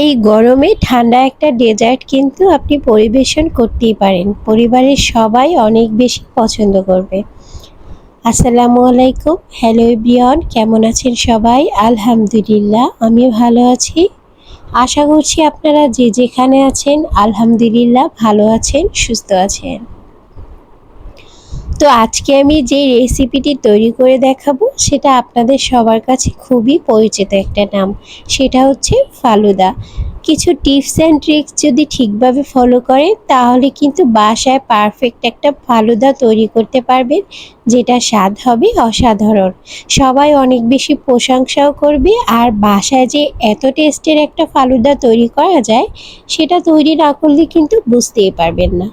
এই গরমে ঠান্ডা একটা ডেজার্ট কিন্তু আপনি পরিবেশন করতেই পারেন। পরিবারের সবাই অনেক বেশি পছন্দ করবে। আসসালামু আলাইকুম। হ্যালো এভরিওয়ান, কেমন আছেন সবাই? আলহামদুলিল্লাহ, আমি ভালো আছি। আশা করছি আপনারা যে যেখানে আছেন আলহামদুলিল্লাহ ভালো আছেন, সুস্থ আছেন। তো আজকে আমি যে রেসিপিটি তৈরি করে দেখাবো সেটা আপনাদের সবার কাছে খুবই পরিচিত একটা নাম, সেটা হচ্ছে ফালুদা। কিছু টিপস অ্যান্ড ট্রিক্স যদি ঠিকভাবে ফলো করেন তাহলে কিন্তু বাসায় পারফেক্ট একটা ফালুদা তৈরি করতে পারবেন, যেটা স্বাদ হবে অসাধারণ। সবাই অনেক বেশি প্রশংসাও করবে, আর বাসায় যে এত টেস্টের একটা ফালুদা তৈরি করা যায় সেটা তৈরি না করলে কিন্তু বুঝতেই পারবেন না।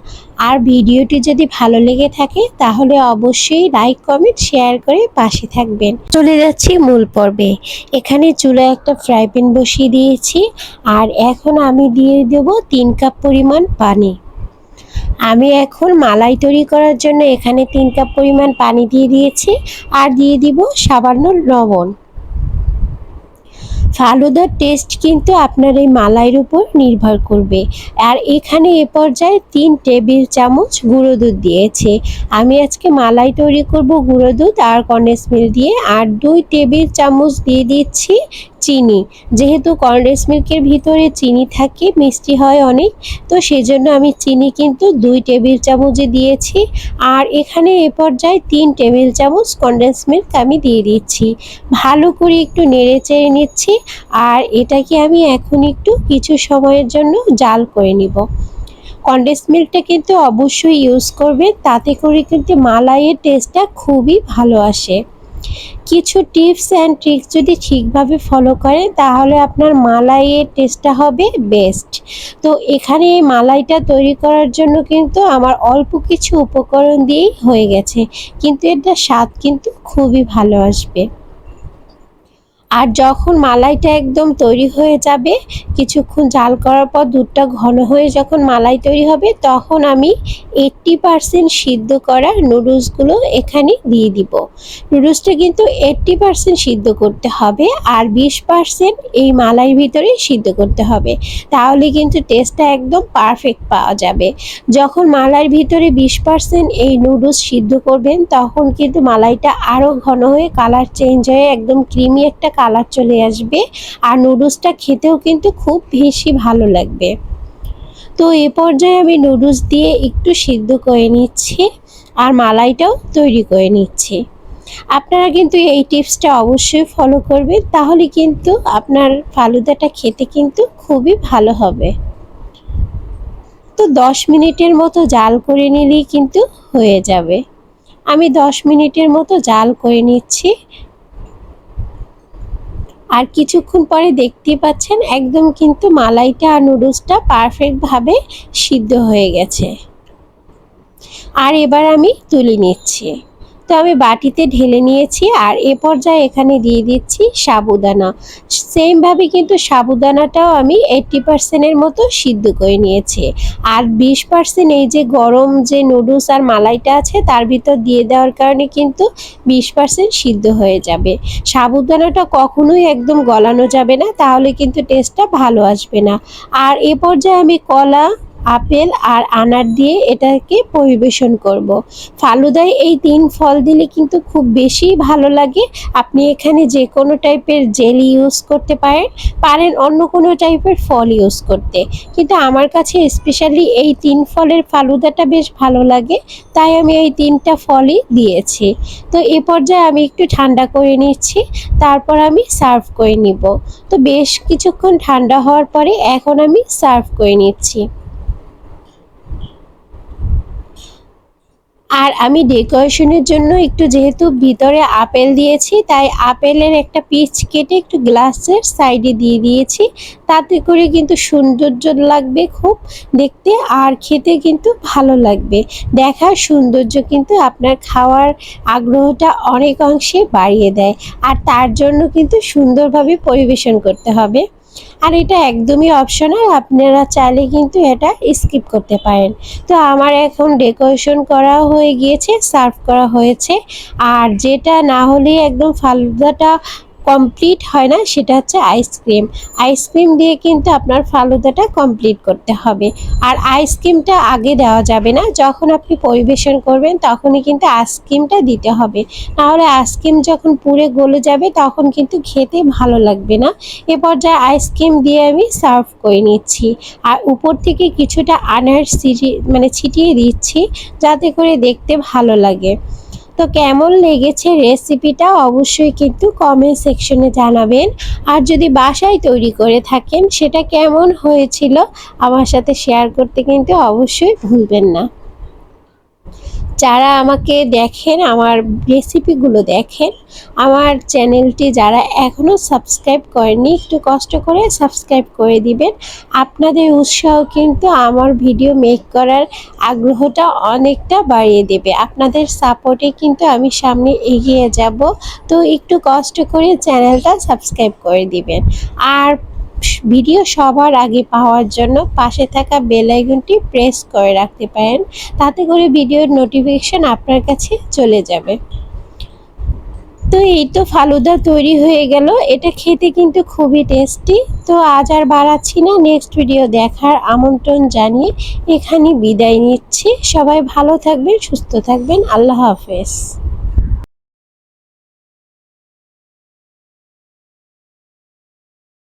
আর ভিডিওটি যদি ভালো লেগে থাকে তাহলে অবশ্যই লাইক, কমেন্ট, শেয়ার করে পাশে থাকবেন। চলে যাচ্ছি মূল পর্বে। এখানে চুলায় একটা ফ্রাই প্যান বসিয়ে দিয়েছি, আর এখন আমি দিয়ে দেব 3 কাপ পরিমাণ পানি। আমি এখন মালাই তৈরি করার জন্য এখানে 3 কাপ পরিমাণ পানি দিয়ে দিয়েছি, আর দিয়ে দিব সামান্য লবণ। ফালুদার টেস্ট কিন্তু আপনার এই মালাইয়ের উপর নির্ভর করবে। আর এখানে এ পর্যায়ে 3 টেবিল চামচ গুঁড়ো দুধ দিয়েছি। আমি আজকে মালাই তৈরি করব গুঁড়ো দুধ আর কন্ডেন্স মিল্ক দিয়ে। আর 2 টেবিল চামচ দিয়ে দিচ্ছি চিনি। যেহেতু কন্ডেন্স মিল্কের ভিতরে চিনি থাকে, মিষ্টি হয় অনেক, তো সেজন্য আমি চিনি কিন্তু 2 টেবিল চামচে দিয়েছি। আর এখানে এ পর্যায়ে 3 টেবিল চামচ কন্ডেন্স মিল্ক আমি দিয়ে দিচ্ছি। ভালো করে একটু নেড়ে চেড়ে নিচ্ছি, আর এটাকে আমি এখন একটু কিছু সময়ের জন্য জাল করে নিব। কন্ডেন্স মিল্কটা কিন্তু অবশ্যই ইউজ করবেন, তাতে করে কিন্তু মালাইয়ের টেস্টটা খুবই ভালো আসে। কিছু টিপস অ্যান্ড ট্রিক্স যদি ঠিকভাবে ফলো করেন তাহলে আপনার মালাইয়ের টেস্টটা হবে বেস্ট। তো এখানে এই মালাইটা তৈরি করার জন্য কিন্তু আমার অল্প কিছু উপকরণ দিয়েই হয়ে গেছে, কিন্তু এটার স্বাদ কিন্তু খুবই ভালো আসবে। আর যখন মালাইটা একদম তৈরি হয়ে যাবে, কিছুক্ষণ জাল করার পর দুধটা ঘন হয়ে যখন মালাই তৈরি হবে, তখন আমি 80% সিদ্ধ করা নুডলসগুলো এখানে দিয়ে দিব। নুডলসটা কিন্তু 80% সিদ্ধ করতে হবে, আর 20% এই মালাইয়ের ভিতরে সিদ্ধ করতে হবে, তাহলে কিন্তু টেস্টটা একদম পারফেক্ট পাওয়া যাবে। যখন মালাইয়ের ভিতরে 20% এই নুডলস সিদ্ধ করবেন তখন কিন্তু মালাইটা আরও ঘন হয়ে কালার চেঞ্জ হয়ে একদম ক্রিমি একটা কালার চলে আসবে, আর নুডলসটা খেতেও কিন্তু খুব বেশি ভালো লাগবে। তো এ পর্যায়ে আমি নুডলস দিয়ে একটু সিদ্ধ করে নিচ্ছি, আর মালাইটাও তৈরি করে নিচ্ছি। আপনারা কিন্তু এই টিপসটা অবশ্যই ফলো করবেন, তাহলে কিন্তু আপনার ফালুদাটা খেতে কিন্তু খুবই ভালো হবে। তো 10 মিনিটের মতো জাল করে নিলেই কিন্তু হয়ে যাবে। আমি 10 মিনিটের মতো জাল করে নিচ্ছি, আর কিছুক্ষণ পরে দেখতেই পাচ্ছেন একদম কিন্তু মালাইটা আর নুডলসটা পারফেক্টভাবে সিদ্ধ হয়ে গেছে। আর এবার আমি তুলে নিচ্ছি। তো আমি বাটিতে ঢেলে নিয়েছি, আর এ পর্যায়ে এখানে দিয়ে দিচ্ছি সাবুদানা। সেমভাবে কিন্তু সাবুদানাটাও আমি 80%-এর মতো সিদ্ধ করে নিয়েছি, আর 20% এই যে গরম যে নুডলস আর মালাইটা আছে তার ভিতর দিয়ে দেওয়ার কারণে কিন্তু 20% সিদ্ধ হয়ে যাবে। সাবুদানাটা কখনোই একদম গলানো যাবে না, তাহলে কিন্তু টেস্টটা ভালো আসবে না। আর এ পর্যায়ে আমি কলা, আপেল আর আনার দিয়ে এটাকে পরিবেশন করব। ফালুদায় এই 3 ফল দিলে কিন্তু খুব বেশি ভালো লাগে। আপনি এখানে যে কোনো টাইপের জেলি ইউজ করতে পারেন অন্য কোনো টাইপের ফল ইউজ করতে, কিন্তু আমার কাছে স্পেশালি এই 3 ফলের ফালুদাটা বেশ ভালো লাগে, তাই আমি এই 3টা ফলই দিয়েছি। তো এ পর্যায়ে আমি একটু ঠান্ডা করে নিচ্ছি, তারপর আমি সার্ভ করে নিব। তো বেশ কিছুক্ষণ ঠান্ডা হওয়ার পরে এখন আমি সার্ভ করে নিচ্ছি। আর আমি ডেকোরেশনের জন্য একটু, যেহেতু ভিতরে আপেল দিয়েছি, তাই আপেলের একটা পিস কেটে একটু গ্লাসের সাইডে দিয়ে দিয়েছি। তাতে করে কিন্তু সৌন্দর্য লাগবে খুব দেখতে, আর খেতে কিন্তু ভালো লাগবে। দেখার সৌন্দর্য কিন্তু আপনার খাওয়ার আগ্রহটা অনেক অংশে বাড়িয়ে দেয়, আর তার জন্য কিন্তু সুন্দরভাবে পরিবেশন করতে হবে। আর এটা একদমই অপশনাল, আপনারা চাইলে কিন্তু এটা স্কিপ করতে পারেন। তো আমার এখন ডেকোরেশন করা হয়ে গিয়েছে, সার্ভ করা হয়েছে। আর যেটা না হলে একদম ফালুদাটা কমপ্লিট হয় না সেটা হচ্ছে আইসক্রিম। আইসক্রিম দিয়ে কিন্তু আপনার ফালুদাটা কমপ্লিট করতে হবে। আর আইসক্রিমটা আগে দেওয়া যাবে না, যখন আপনি পরিবেশন করবেন তখনই কিন্তু আইসক্রিমটা দিতে হবে, নাহলে আইসক্রিম যখন পুড়ে গলে যাবে তখন কিন্তু খেতে ভালো লাগবে না। এ পর্যায়ে আইসক্রিম দিয়ে আমি সার্ভ করে নিচ্ছি, আর উপর থেকে কিছুটা আনার ছিটিয়ে দিচ্ছি যাতে করে দেখতে ভালো লাগে। তো কেমন লেগেছে রেসিপিটা অবশ্যই কিন্তু কমেন্ট সেকশনে জানাবেন। আর যদি বাসায় তৈরি করে থাকেন সেটা কেমন হয়েছিল আমার সাথে শেয়ার করতে কিন্তু অবশ্যই ভুলবেন না। যারা আমাকে দেখেন, আমার রেসিপিগুলো দেখেন, আমার চ্যানেলটি যারা এখনও সাবস্ক্রাইব করেননি একটু কষ্ট করে সাবস্ক্রাইব করে দিবেন। আপনাদের উৎসাহ কিন্তু আমার ভিডিও মেক করার আগ্রহটা অনেকটা বাড়িয়ে দেবে। আপনাদের সাপোর্টে কিন্তু আমি সামনে এগিয়ে যাব। তো একটু কষ্ট করে চ্যানেলটা সাবস্ক্রাইব করে দিবেন। আর ভিডিও সবার আগে পাওয়ার জন্য পাশে থাকা বেল আইকনটি প্রেস করে রাখতে পারেন, তাতে করে ভিডিওর নোটিফিকেশন আপনার কাছে চলে যাবে। তো এই তো ফালুদা তৈরি হয়ে গেল, এটা খেতে কিন্তু খুবই টেস্টি। তো আজ আর বাড়াচ্ছি না, নেক্সট ভিডিও দেখার আমন্ত্রণ জানিয়ে এখানে বিদায় নিচ্ছি। সবাই ভালো থাকবেন, সুস্থ থাকবেন, আল্লাহ হাফেজ।